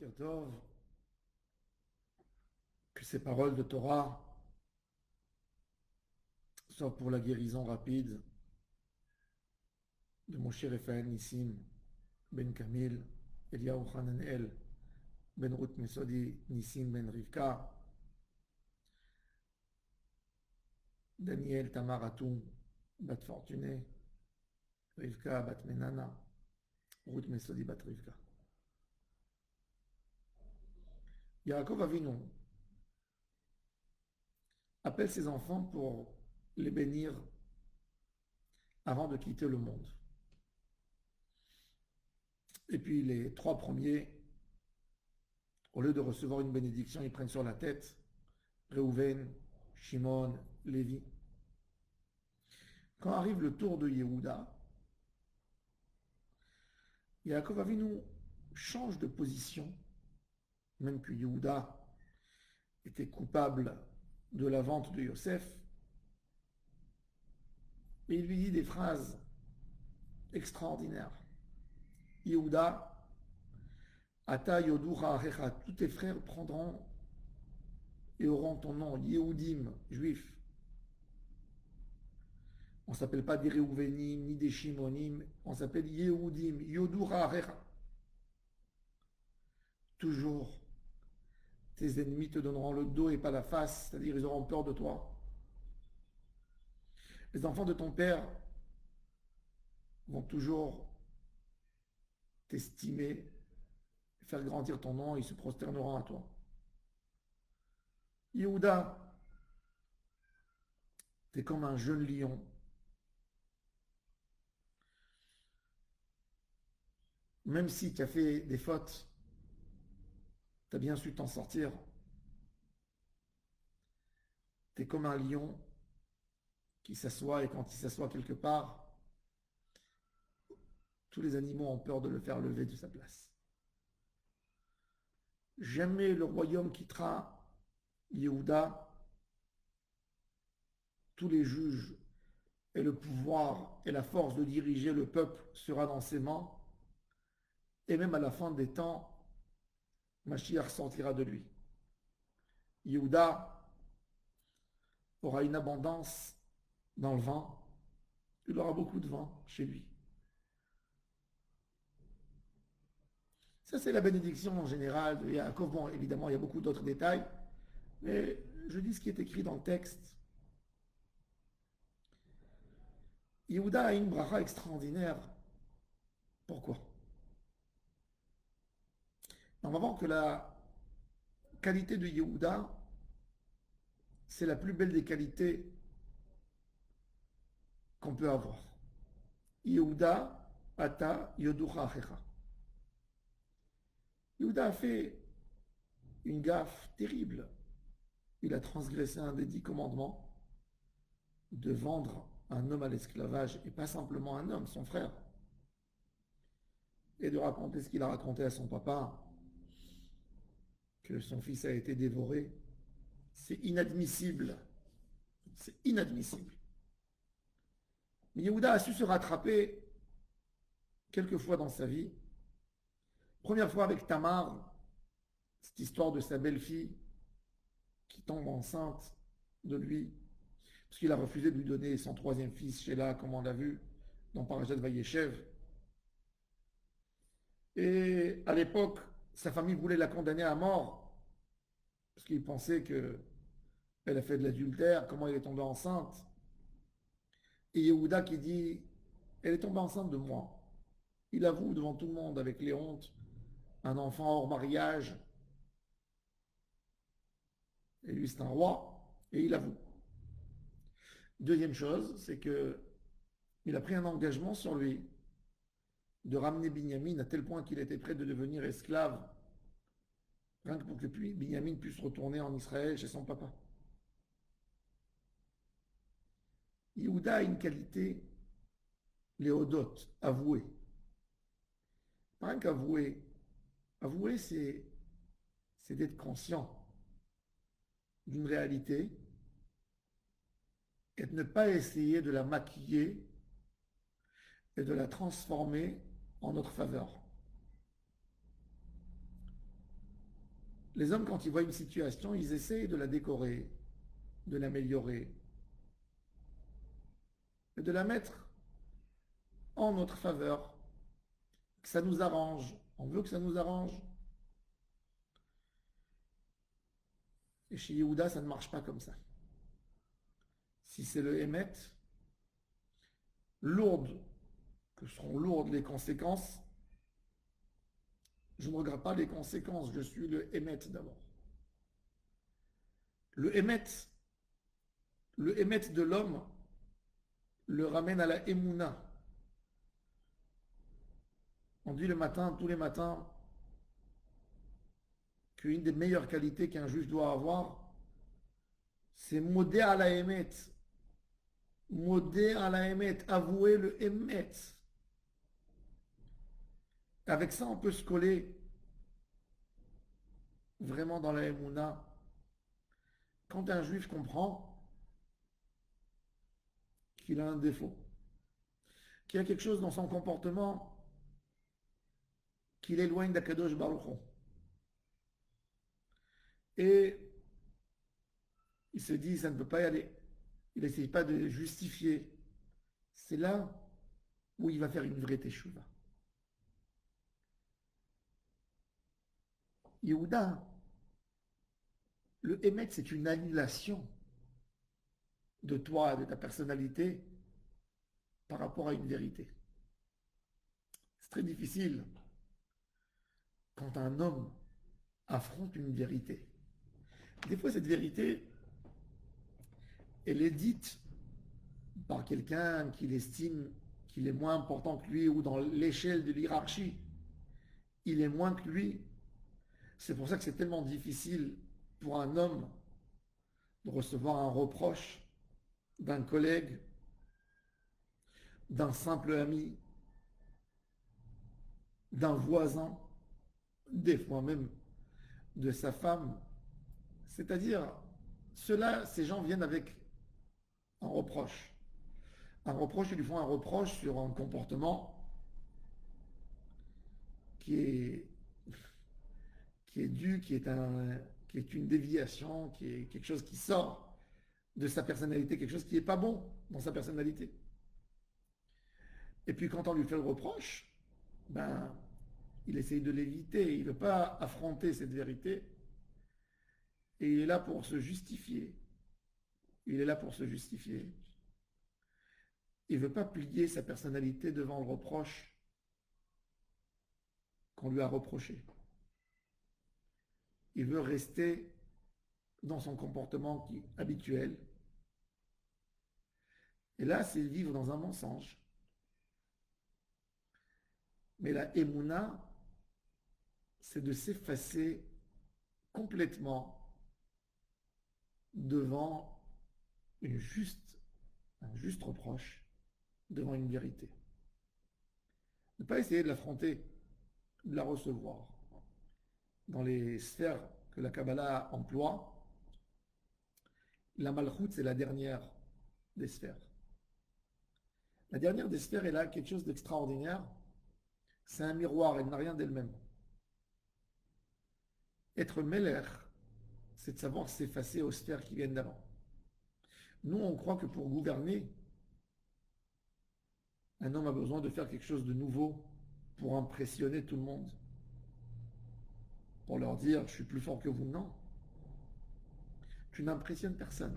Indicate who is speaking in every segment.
Speaker 1: Boker Tov, que ces paroles de Torah soient pour la guérison rapide de Moshe Raphaël Nissim, Ben Kamil, Eliyahu Hananel, Ben Ruth Mesodi, Nissim Ben Rivka, Daniel Tamar Atum, Bat Fortuné, Rivka Bat Menana, Ruth Mesodi Bat Rivka. Yaakov Avinu appelle ses enfants pour les bénir avant de quitter le monde. Et puis les trois premiers, au lieu de recevoir une bénédiction, ils prennent sur la tête Reuven, Shimon, Lévi. Quand arrive le tour de Yehuda, Yaakov Avinu change de position, même que Yehuda était coupable de la vente de Yosef, et il lui dit des phrases extraordinaires. Yehuda, Ata Yodura Arecha, tous tes frères prendront et auront ton nom, Yehudim, juif. On ne s'appelle pas des Réouvénim ni des Shimonim, on s'appelle Yehudim, Yodura Arecha. Toujours, tes ennemis te donneront le dos et pas la face, c'est-à-dire ils auront peur de toi. Les enfants de ton père vont toujours t'estimer, faire grandir ton nom, ils se prosterneront à toi. Yehuda, t'es comme un jeune lion. Même si tu as fait des fautes, tu as bien su t'en sortir. Tu es comme un lion qui s'assoit et quand il s'assoit quelque part, tous les animaux ont peur de le faire lever de sa place. Jamais le royaume quittera Yehuda. Tous les juges et le pouvoir et la force de diriger le peuple sera dans ses mains. Et même à la fin des temps, Mashiach sortira de lui. Yehuda aura une abondance dans le vin. Il aura beaucoup de vin chez lui. Ça, c'est la bénédiction en général de Yaakov. Bon, évidemment, il y a beaucoup d'autres détails, mais je dis ce qui est écrit dans le texte. Yehuda a une bracha extraordinaire. Pourquoi? On va voir que la qualité de Yehuda, c'est la plus belle des qualités qu'on peut avoir. Yehuda, ata, yoducha achecha. Yehuda a fait une gaffe terrible. Il a transgressé un des 10 commandements de vendre un homme à l'esclavage, et pas simplement un homme, son frère, et de raconter ce qu'il a raconté à son papa, que son fils a été dévoré. C'est inadmissible. C'est inadmissible. Mais Yehuda a su se rattraper quelques fois dans sa vie. Première fois avec Tamar, cette histoire de sa belle-fille qui tombe enceinte de lui, parce qu'il a refusé de lui donner son troisième fils, Sheila, comme on l'a vu dans Parashat Vayeshev. Et à l'époque, sa famille voulait la condamner à mort, parce qu'il pensait qu'elle a fait de l'adultère, comment elle est tombée enceinte. Et Yehuda qui dit, elle est tombée enceinte de moi. Il avoue devant tout le monde avec les hontes, un enfant hors mariage. Et lui, c'est un roi, et il avoue. Deuxième chose, c'est que il a pris un engagement sur lui de ramener Binyamin à tel point qu'il était prêt de devenir esclave, rien que pour que Binyamin puisse retourner en Israël chez son papa. Yehuda a une qualité, léodote, avouer. Pas rien qu'avouer. Avouer, c'est d'être conscient d'une réalité et de ne pas essayer de la maquiller et de la transformer en notre faveur. Les hommes, quand ils voient une situation, ils essaient de la décorer, de l'améliorer, et de la mettre en notre faveur, que ça nous arrange. On veut que ça nous arrange. Et chez Yehuda, ça ne marche pas comme ça. Si c'est le Hémet, que seront lourdes les conséquences, je ne regarde pas les conséquences, je suis le Hémet d'abord. Le Hémet de l'homme le ramène à la Emouna. On dit le matin, tous les matins, qu'une des meilleures qualités qu'un juge doit avoir, c'est modé à la Hémet. Modé à la Hémet, avouer le Hémet. Avec ça, on peut se coller vraiment dans la Emouna. Quand un juif comprend qu'il a un défaut, qu'il y a quelque chose dans son comportement qui l'éloigne d'Akadosh Baruch Hu. Et il se dit, ça ne peut pas y aller. Il n'essaye pas de justifier. C'est là où il va faire une vraie teshuva. Yehuda, le Hémet, c'est une annulation de toi, de ta personnalité, par rapport à une vérité. C'est très difficile quand un homme affronte une vérité. Des fois, cette vérité, elle est dite par quelqu'un qu'il estime qu'il est moins important que lui ou dans l'échelle de l'hierarchie, il est moins que lui. C'est pour ça que c'est tellement difficile pour un homme de recevoir un reproche d'un collègue, d'un simple ami, d'un voisin, des fois même de sa femme. C'est-à-dire, ces gens viennent avec un reproche. Un reproche, ils lui font un reproche sur un comportement qui est, qui est dû, qui est une déviation, qui est quelque chose qui sort de sa personnalité, quelque chose qui n'est pas bon dans sa personnalité. Et puis quand on lui fait le reproche, ben, il essaye de l'éviter, il ne veut pas affronter cette vérité. Et il est là pour se justifier. Il est là pour se justifier. Il ne veut pas plier sa personnalité devant le reproche qu'on lui a reproché. Il veut rester dans son comportement habituel. Et là, c'est vivre dans un mensonge. Mais la Emouna, c'est de s'effacer complètement devant un juste reproche, devant une vérité. Ne pas essayer de l'affronter, de la recevoir. Dans les sphères que la Kabbalah emploie, la Malchut, c'est la dernière des sphères. La dernière des sphères, elle a quelque chose d'extraordinaire. C'est un miroir, elle n'a rien d'elle-même. Être Meller, c'est de savoir s'effacer aux sphères qui viennent d'avant. Nous, on croit que pour gouverner, un homme a besoin de faire quelque chose de nouveau pour impressionner tout le monde. Pour leur dire, je suis plus fort que vous. Non. Tu n'impressionnes personne.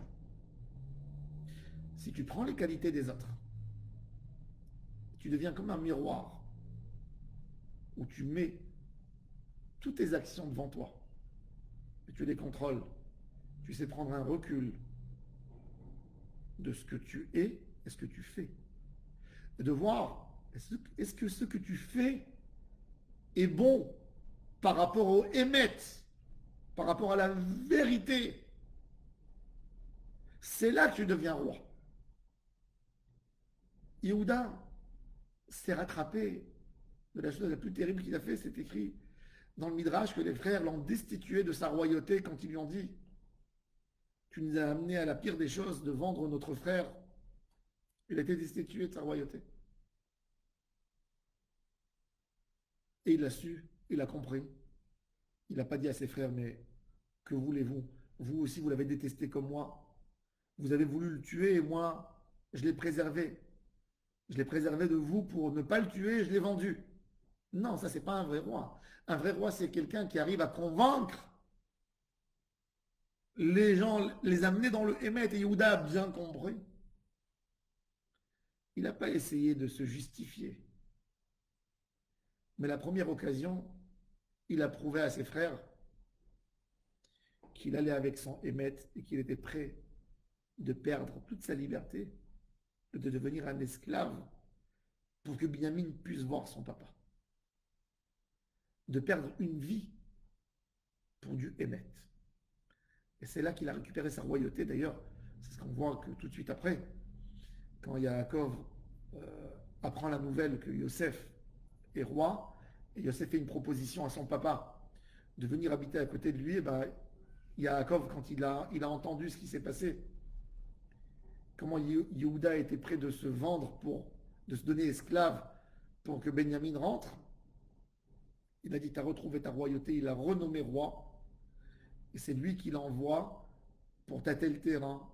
Speaker 1: Si tu prends les qualités des autres, tu deviens comme un miroir où tu mets toutes tes actions devant toi et tu les contrôles. Tu sais prendre un recul de ce que tu es et ce que tu fais. Et de voir, est-ce que ce que tu fais est bon par rapport au émet, par rapport à la vérité. C'est là que tu deviens roi. Yehuda s'est rattrapé de la chose la plus terrible qu'il a fait, c'est écrit dans le Midrash que les frères l'ont destitué de sa royauté quand ils lui ont dit tu nous as amené à la pire des choses de vendre notre frère. Il a été destitué de sa royauté. Et il l'a su, il a compris. Il n'a pas dit à ses frères, mais Que voulez-vous? Vous aussi, vous l'avez détesté comme moi. Vous avez voulu le tuer et moi, je l'ai préservé. Je l'ai préservé de vous pour ne pas le tuer, je l'ai vendu. Non, ça, c'est pas un vrai roi. Un vrai roi, c'est quelqu'un qui arrive à convaincre les gens, les amener dans le Hémet. Et Yehuda a bien compris. Il n'a pas essayé de se justifier. Mais la première occasion, il a prouvé à ses frères qu'il allait avec son Hémet et qu'il était prêt de perdre toute sa liberté, de devenir un esclave pour que Binyamin puisse voir son papa. De perdre une vie pour du Hémet. Et c'est là qu'il a récupéré sa royauté. D'ailleurs, c'est ce qu'on voit que tout de suite après, quand Yaakov apprend la nouvelle que Yosef est roi, et Yosef fait une proposition à son papa de venir habiter à côté de lui, et ben, Yaakov, quand il a entendu ce qui s'est passé, comment Yehuda était prêt de se vendre de se donner esclave pour que Benjamin rentre, il a dit, tu as retrouvé ta royauté, il l'a renommé roi, et c'est lui qui l'envoie pour tâter le terrain,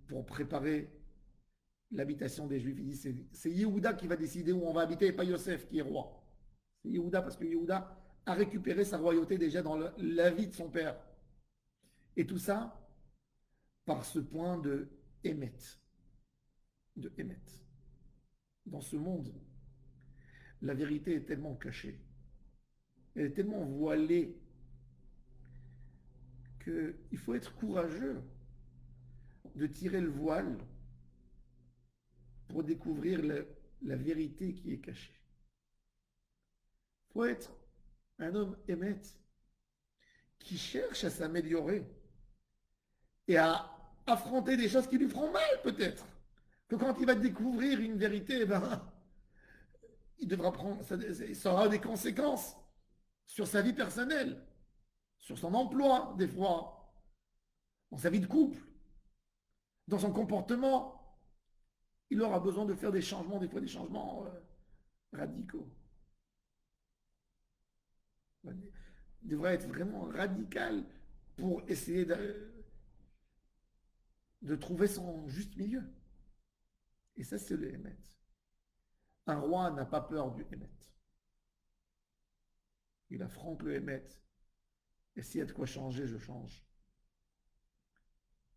Speaker 1: pour préparer l'habitation des Juifs. Il dit, c'est Yehuda qui va décider où on va habiter et pas Yosef qui est roi. C'est Yehuda parce que Yehuda a récupéré sa royauté déjà dans la vie de son père. Et tout ça par ce point de Hémet. De Hémet. Dans ce monde, la vérité est tellement cachée, elle est tellement voilée qu'il faut être courageux de tirer le voile pour découvrir la vérité qui est cachée. Il faut être un homme Hémet qui cherche à s'améliorer et à affronter des choses qui lui feront mal peut-être. Que quand il va découvrir une vérité, ben, il devra prendre, ça aura des conséquences sur sa vie personnelle, sur son emploi des fois, dans sa vie de couple, dans son comportement. Il aura besoin de faire des changements, des fois des changements radicaux. Il devrait être vraiment radical pour essayer de trouver son juste milieu. Et ça, c'est le Hémet. Un roi n'a pas peur du Hémet. Il affronte le Hémet. Et s'il y a de quoi changer, je change.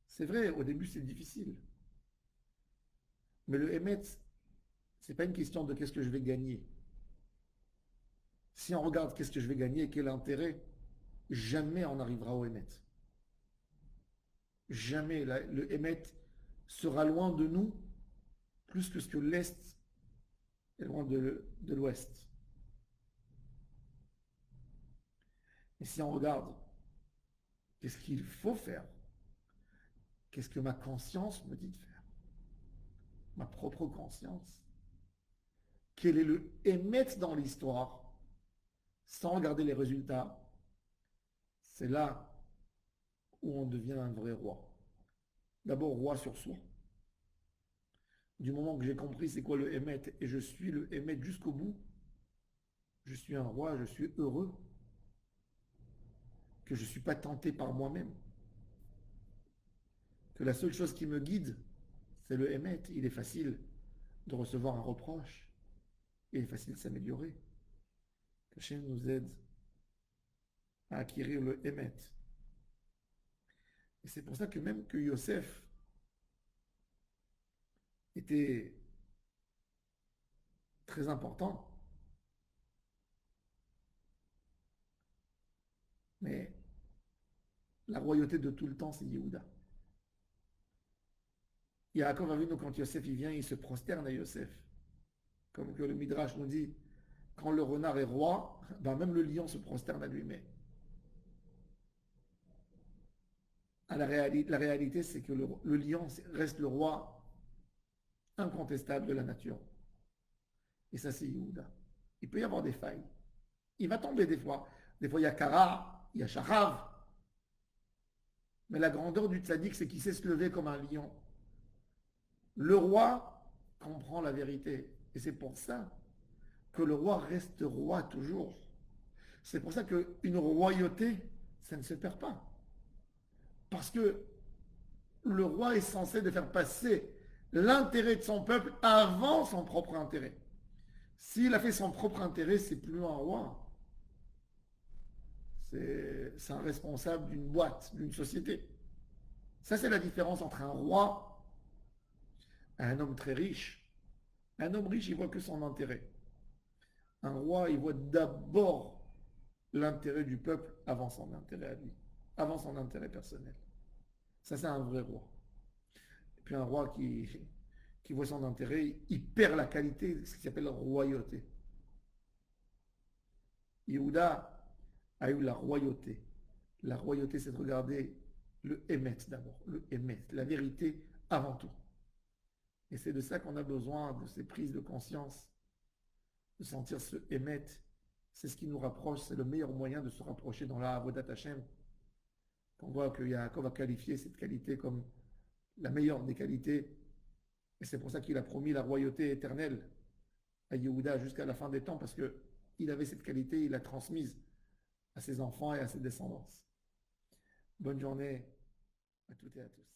Speaker 1: C'est vrai, au début, c'est difficile. Mais le Hémet, ce n'est pas une question de qu'est-ce que je vais gagner. Si on regarde qu'est-ce que je vais gagner et quel intérêt, jamais on n'arrivera au Hémet. Jamais. Le Hémet sera loin de nous plus que ce que l'Est est loin de l'Ouest. Et si on regarde qu'est-ce qu'il faut faire, qu'est-ce que ma conscience me dit de faire, ma propre conscience, quel est le Hémet dans l'histoire, sans regarder les résultats, c'est là où on devient un vrai roi. D'abord, roi sur soi. Du moment que j'ai compris c'est quoi le Hémet et je suis le Hémet jusqu'au bout, je suis un roi, je suis heureux, que je ne suis pas tenté par moi-même, que la seule chose qui me guide, c'est le Hémet. Il est facile de recevoir un reproche, il est facile de s'améliorer. Que Hachem nous aide à acquérir le Hémet. Et c'est pour ça que même que Yosef était très important, mais la royauté de tout le temps, c'est Yehuda. Yaakov a vu, nous, quand Yosef il vient, il se prosterne à Yosef. Comme que le Midrash nous dit, quand le renard est roi, ben même le lion se prosterne à lui. Mais la réalité, c'est que le lion reste le roi incontestable de la nature. Et ça, c'est Yehuda. Il peut y avoir des failles. Il va tomber des fois. Des fois, il y a Kara, il y a Sharav. Mais la grandeur du tzaddik, c'est qu'il sait se lever comme un lion. Le roi comprend la vérité. Et c'est pour ça que le roi reste roi toujours. C'est pour ça qu'une royauté, ça ne se perd pas. Parce que le roi est censé de faire passer l'intérêt de son peuple avant son propre intérêt. S'il a fait son propre intérêt, c'est plus un roi. C'est un responsable d'une boîte, d'une société. Ça, c'est la différence entre un roi et un homme très riche. Un homme riche, il voit que son intérêt. Un roi, il voit d'abord l'intérêt du peuple avant son intérêt à lui, avant son intérêt personnel. Ça, c'est un vrai roi. Et puis un roi qui voit son intérêt, il perd la qualité, ce qui s'appelle royauté. Yehuda a eu la royauté. La royauté, c'est de regarder le émet d'abord, le émet, la vérité avant tout. Et c'est de ça qu'on a besoin, de ces prises de conscience, de sentir ce émet. C'est ce qui nous rapproche, c'est le meilleur moyen de se rapprocher dans la Avodat Hashem. On voit que Yaakov a qualifié cette qualité comme la meilleure des qualités. Et c'est pour ça qu'il a promis la royauté éternelle à Yehuda jusqu'à la fin des temps, parce qu'il avait cette qualité, il l'a transmise à ses enfants et à ses descendants. Bonne journée à toutes et à tous.